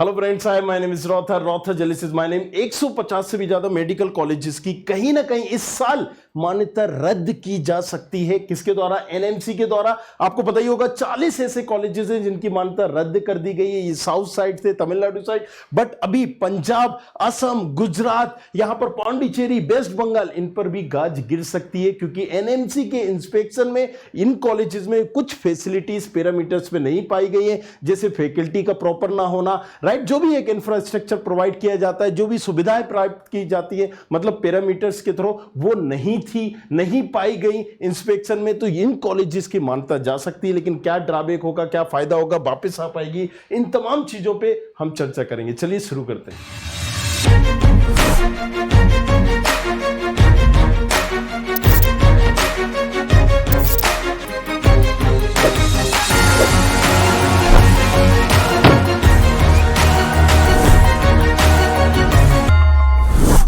Hello friends, hi my name is रॉथर जेलिस is my name. 150 से भी ज्यादा मेडिकल कॉलेजेस की कहीं ना कहीं इस साल मान्यता रद्द की जा सकती है। किसके द्वारा? एनएमसी के द्वारा। आपको पता ही होगा 40 ऐसे कॉलेजेस हैं जिनकी मान्यता रद्द कर दी गई है। ये साउथ साइड से, तमिलनाडु साइड, बट अभी पंजाब, असम, गुजरात, यहां पर पांडिचेरी, वेस्ट बंगाल, इन पर भी गाज गिर सकती है क्योंकि एनएमसी के इंस्पेक्शन में इन कॉलेजेस में कुछ फैसिलिटीज पैरामीटर्स में नहीं पाई गई है, जैसे फैकल्टी का प्रॉपर ना होना, राइट। जो भी एक इंफ्रास्ट्रक्चर प्रोवाइड किया जाता है, जो भी सुविधाएं प्राप्त की जाती है, मतलब पैरामीटर्स के थ्रू वो नहीं पाई गई इंस्पेक्शन में, तो इन कॉलेजेस की मान्यता जा सकती है। लेकिन क्या ड्रॉबैक होगा, क्या फायदा होगा, वापस आ पाएगी, इन तमाम चीजों पे हम चर्चा करेंगे। चलिए शुरू करते हैं।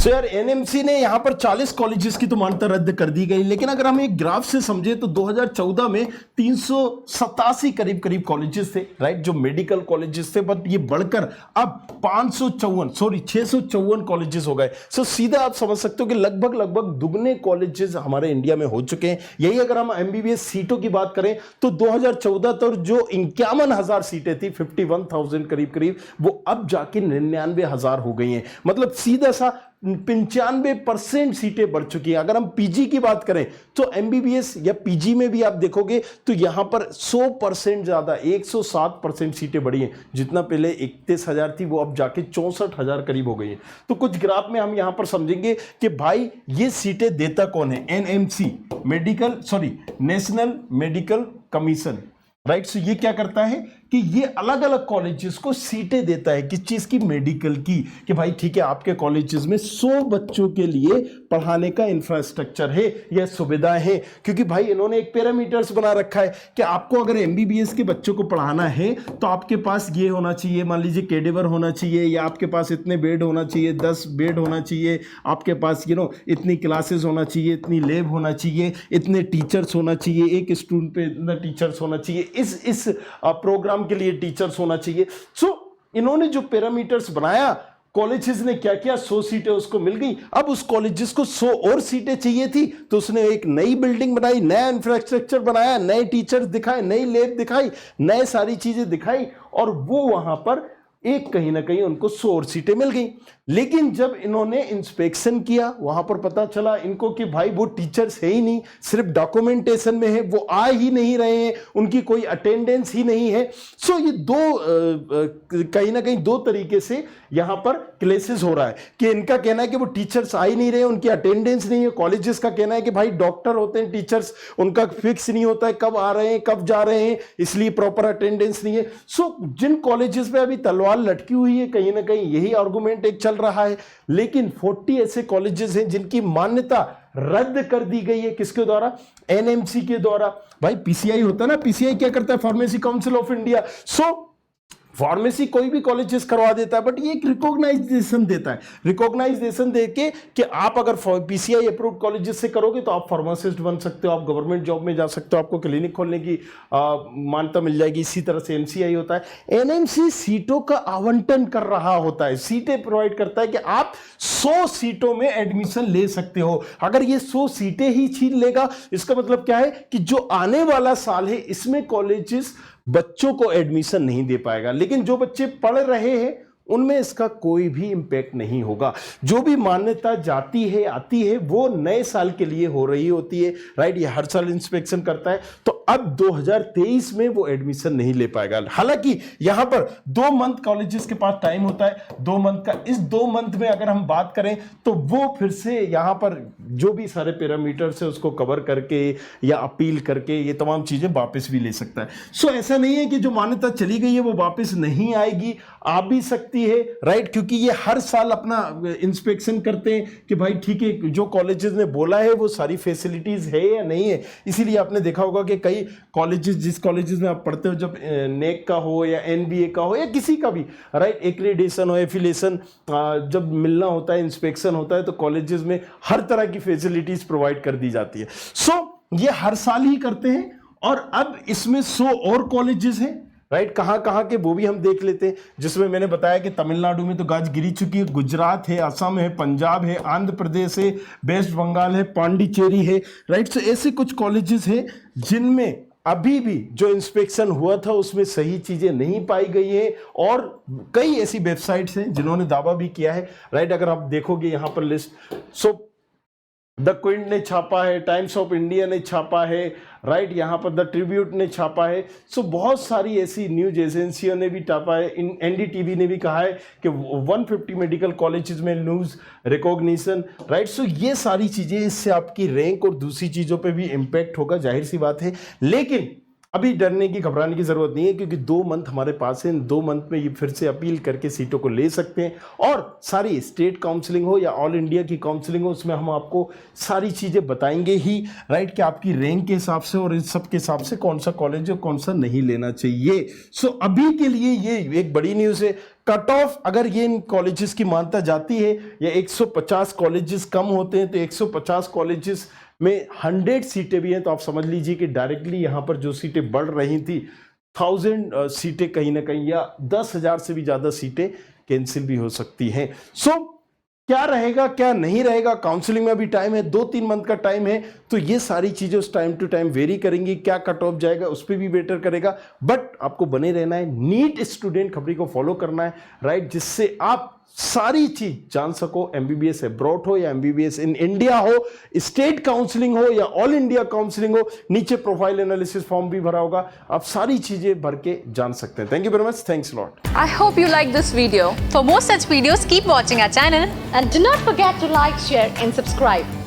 यार एनएमसी ने यहां पर 40 कॉलेजेस की तो मान्यता रद्द कर दी गई, लेकिन अगर हम एक ग्राफ से समझे तो 2014 में 387 करीब कॉलेजेस थे, राइट, जो मेडिकल कॉलेजेस थे, बट ये बढ़कर अब 654 कॉलेजेस हो गए। सो सीधा आप समझ सकते हो कि लगभग दुगने कॉलेजेस हमारे इंडिया में हो चुके हैं। यही अगर हम एमबीबीएस सीटों की बात करें तो 2014 तक जो 51,000 सीटें थी, 51,000 करीब, वो अब जाके 99,000 हो गई हैं। मतलब सीधा सा 95% सीटें बढ़ चुकी हैं। अगर हम पीजी की बात करें तो एमबीबीएस या पीजी में भी आप देखोगे तो यहां पर 100% ज्यादा, 107% सीटें बढ़ी हैं। जितना पहले 31,000 थी वो अब जाके 64,000 करीब हो गई हैं। तो कुछ ग्राफ में हम यहां पर समझेंगे कि भाई ये सीटें देता कौन है? NMC, National Medical Commission, right. So ये क्या करता है कि ये अलग अलग कॉलेजेस को सीटें देता है। किस चीज की? मेडिकल की। कि भाई ठीक है, आपके कॉलेजेस में 100 बच्चों के लिए पढ़ाने का इंफ्रास्ट्रक्चर है या सुविधाएं हैं, क्योंकि भाई इन्होंने एक पैरामीटर्स बना रखा है कि आपको अगर एमबीबीएस के बच्चों को पढ़ाना है तो आपके पास ये होना चाहिए, मान लीजिए कैडेवर होना चाहिए, या आपके पास इतने बेड होना चाहिए, 10 बेड होना चाहिए, आपके पास इतनी क्लासेस होना चाहिए, इतनी लैब होना चाहिए, इतने टीचर्स होना चाहिए, एक स्टूडेंट पे इतना टीचर्स होना चाहिए, इस प्रोग्राम के लिए टीचर्स होना चाहिए। सो इन्होंने जो पैरामीटर्स बनाया, कॉलेजेस ने क्या किया, 100 सीटें उसको मिल गई। अब उस कॉलेजेस को 100 और सीटें चाहिए थी, तो उसने एक नई बिल्डिंग बनाई, नया इंफ्रास्ट्रक्चर बनाया, नए टीचर्स दिखाए, नई लैब दिखाई, नए सारी चीजें दिखाई, और वो वहां पर एक कहीं ना कहीं उनको 100 और सीटें मिल गई। लेकिन जब इन्होंने इंस्पेक्शन किया, वहां पर पता चला इनको कि भाई वो टीचर्स है ही नहीं, सिर्फ डॉक्यूमेंटेशन में है, वो आ ही नहीं रहे हैं, उनकी कोई अटेंडेंस ही नहीं है। सो ये कहीं ना कहीं दो तरीके से यहां पर क्लेसेस हो रहा है कि इनका कहना है कि वो टीचर्स आ ही नहीं रहे, उनकी अटेंडेंस नहीं है। कॉलेजेस का कहना है कि भाई डॉक्टर होते हैं टीचर्स, उनका फिक्स नहीं होता है कब आ रहे हैं कब जा रहे हैं, इसलिए प्रॉपर अटेंडेंस नहीं है। सो जिन कॉलेजेस में अभी तलवार लटकी हुई है, कहीं ना कहीं यही आर्गुमेंट एक चल रहा है। लेकिन 40 ऐसे कॉलेजेस हैं जिनकी मान्यता रद्द कर दी गई है। किसके द्वारा? एनएमसी के द्वारा। भाई पीसीआई होता है ना, पीसीआई क्या करता है? Pharmacy council of India. So pharmacy कोई भी कॉलेजेस करवा देता है, बट ये एक रिकॉग्नाइजेशन देता है, रिकॉग्नाइजेशन देके कि आप अगर पीसीआई अप्रूव्ड कॉलेजेस से करोगे तो आप फार्मासिस्ट बन सकते हो, आप गवर्नमेंट जॉब में जा सकते हो, आपको क्लिनिक खोलने की मान्यता मिल जाएगी। इसी तरह से एमसीआई होता है। एनएमसी सीटों का आवंटन कर रहा होता है, सीटें प्रोवाइड करता है कि आप 100 सीटों में एडमिशन ले सकते हो। अगर ये 100 सीटें ही छीन लेगा, इसका मतलब क्या है कि जो आने वाला साल है इसमें कॉलेजेस बच्चों को एडमिशन नहीं दे पाएगा। लेकिन जो बच्चे पढ़ रहे हैं उनमें इसका कोई भी इंपैक्ट नहीं होगा। जो भी मान्यता जाती है आती है वो नए साल के लिए हो रही होती है, राइट। ये हर साल इंस्पेक्शन करता है, तो अब 2023 में वो एडमिशन नहीं ले पाएगा। हालांकि यहां पर 2 मंथ कॉलेजेस के पास टाइम होता है, 2 मंथ का। इस 2 मंथ में अगर हम बात करें तो वो फिर से यहां पर जो भी सारे पैरामीटर्स है उसको कवर करके या अपील करके ये तमाम चीजें वापस भी ले सकता है। सो ऐसा नहीं है कि जो मान्यता चली गई है वो वापस नहीं आएगी, आ भी सकती है, राइट। क्योंकि ये हर साल अपना इंस्पेक्शन करते हैं कि भाई ठीक है, जो कॉलेजेस ने बोला है वो सारी फैसिलिटीज है या नहीं है। इसीलिए आपने देखा होगा कि कई कॉलेजेस, जिस कॉलेजेस में आप पढ़ते हो, जब नेक का हो या एनबीए का हो या किसी का भी, राइट, एक्रेडिटेशन हो, एफिलिएशन, जब मिलना होता है, इंस्पेक्शन होता है, तो कॉलेजेस में हर तरह की फैसिलिटीज प्रोवाइड कर दी जाती है। सो ये हर साल ही करते हैं, और अब इसमें 100 और कॉलेजेस हैं, राइट, कहाँ कहाँ के वो भी हम देख लेते हैं, जिसमें मैंने बताया कि तमिलनाडु में तो गाज गिरी चुकी है, गुजरात है, असम है, पंजाब है, आंध्र प्रदेश है, वेस्ट बंगाल है, पांडिचेरी है। राइट, सो ऐसे कुछ कॉलेजेस हैं जिनमें अभी भी जो इंस्पेक्शन हुआ था उसमें सही चीजें नहीं पाई गई हैं, और कई ऐसी वेबसाइट्स हैं जिन्होंने दावा भी किया है। राइट, अगर आप देखोगे यहां पर लिस्ट, सो द क्विंट ने छापा है, टाइम्स ऑफ इंडिया ने छापा है, राइट, यहाँ पर द ट्रिब्यूट ने छापा है। सो बहुत सारी ऐसी न्यूज एजेंसियों ने भी छापा है। एनडीटीवी ने भी कहा है कि 150 मेडिकल कॉलेजेस में न्यूज रिकॉग्निशन। राइट, सो ये सारी चीजें, इससे आपकी रैंक और दूसरी चीजों पे भी इम्पैक्ट होगा, जाहिर सी बात है। लेकिन अभी डरने की, घबराने की जरूरत नहीं है, क्योंकि 2 मंथ हमारे पास है। 2 मंथ में ये फिर से अपील करके सीटों को ले सकते हैं, और सारी स्टेट काउंसलिंग हो या ऑल इंडिया की काउंसलिंग हो, उसमें हम आपको सारी चीजें बताएंगे ही। राइट, कि आपकी रैंक के हिसाब से और इन सब के हिसाब से कौन सा कॉलेज है, कौन सा नहीं लेना चाहिए। सो अभी के लिए ये एक बड़ी न्यूज है। कट ऑफ अगर ये इन कॉलेजेस की मान्यता जाती है, या 150 कॉलेजेस कम होते हैं, तो 150 कॉलेजेस में 100 सीटें भी हैं, तो आप समझ लीजिए कि डायरेक्टली यहां पर जो सीटें बढ़ रही थी, 1000 सीटें कहीं ना कहीं, या 10,000 से भी ज्यादा सीटें कैंसिल भी हो सकती हैं। सो क्या रहेगा क्या नहीं रहेगा, काउंसलिंग में भी टाइम है, 2-3 मंथ का टाइम है, तो ये सारी चीजें उस टाइम टू टाइम वेरी करेंगी। क्या कट ऑफ जाएगा उस पर भी बेटर करेगा, बट आपको बने रहना है, नीट स्टूडेंट खबरी को फॉलो करना है। राइट, जिससे आप सारी चीज जान सको, एमबीबीएस अब्रॉड हो या एमबीबीएस इन इंडिया हो, स्टेट काउंसलिंग हो या ऑल इंडिया काउंसलिंग हो, नीचे प्रोफाइल एनालिसिस फॉर्म भी भरा होगा, आप सारी चीजें भर के जान सकते हैं। Thank you very much, thanks lot. I hope you like this video. For more such videos, keep watching our channel And do not forget to like, share and subscribe.